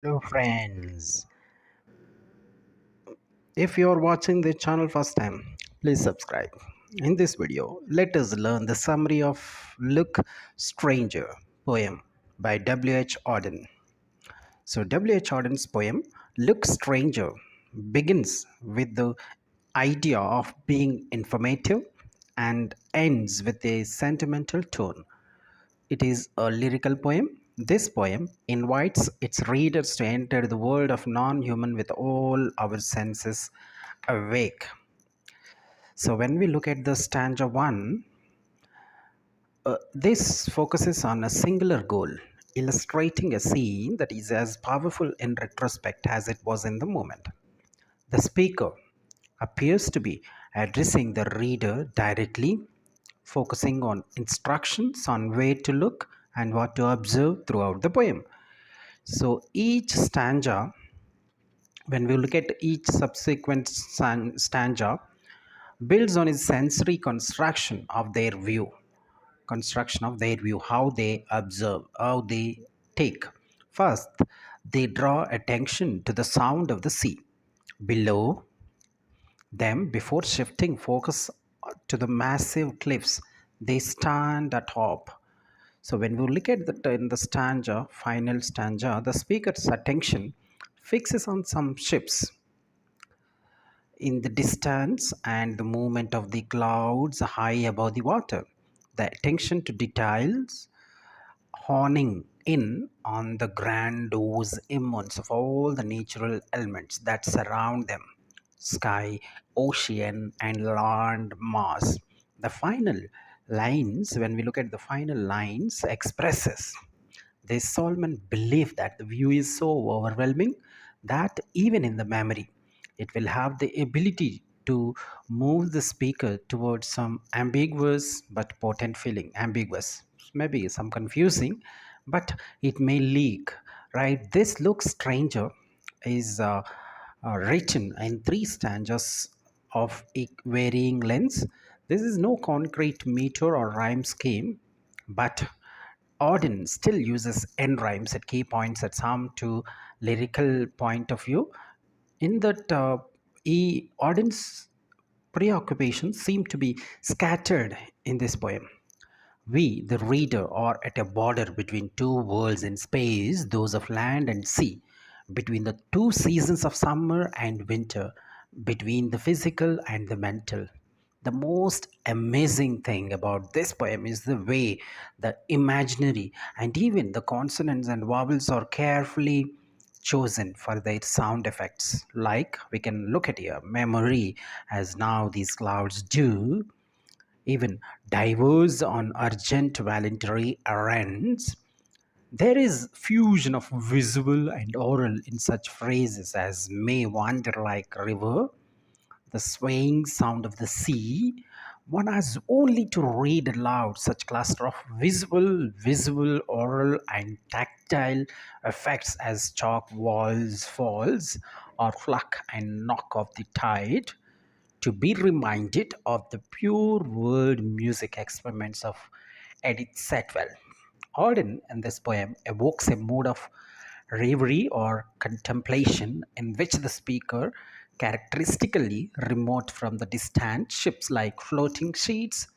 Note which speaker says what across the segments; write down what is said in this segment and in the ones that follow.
Speaker 1: Hello friends, if you are watching the channel first time, please subscribe. In this video, let us learn the summary of Look Stranger poem by W.H. Auden. So W.H. Auden's poem Look Stranger begins with the idea of being informative and ends with a sentimental tone. It is a lyrical poem. This poem invites its readers to enter the world of non human with all our senses awake. So, when we look at the stanza 1, this focuses on a singular goal, illustrating a scene that is as powerful in retrospect as it was in the moment. The speaker appears to be addressing the reader directly, focusing on instructions on where to look and what to observe throughout the poem. So each stanza, when we look at each subsequent stanza, builds on its sensory construction of their view, how they observe, how they take. First, they draw attention to the sound of the sea below them before shifting focus to the massive cliffs they stand atop. So when we look at in the final stanza, the speaker's attention fixes on some ships in the distance and the movement of the clouds high above the water. The attention to details honing in on the grandiose immense of all the natural elements that surround them: sky, ocean, and land mass. The final lines, when we look at the final lines, expresses this Solomon belief that the view is so overwhelming that even in the memory, it will have the ability to move the speaker towards some ambiguous but potent feeling. Ambiguous, maybe some confusing, but it may leak, right? This looks stranger is written in three stanzas of varying lengths. This is no concrete meter or rhyme scheme, but Auden still uses end rhymes at key points at some to lyrical point of view. In that, Auden's preoccupations seem to be scattered in this poem. We, the reader, are at a border between two worlds in space, those of land and sea, between the two seasons of summer and winter, between the physical and the mental. The most amazing thing about this poem is the way the imaginary and even the consonants and vowels are carefully chosen for their sound effects. Like we can look at here, memory, as now these clouds do, even diverse on urgent voluntary errands. There is fusion of visual and oral in such phrases as may wander like a river, the swaying sound of the sea. One has only to read aloud such cluster of visual, oral, and tactile effects as chalk walls falls or pluck and knock of the tide to be reminded of the pure world music experiments of Edith Satwell. Auden in this poem evokes a mood of reverie or contemplation in which the speaker, characteristically remote from the distant ships like floating sheets,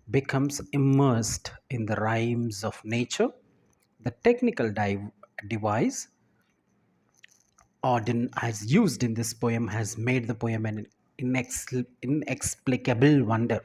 Speaker 1: becomes immersed in the rhymes of nature. The technical device Auden has used in this poem has made the poem an inexplicable wonder.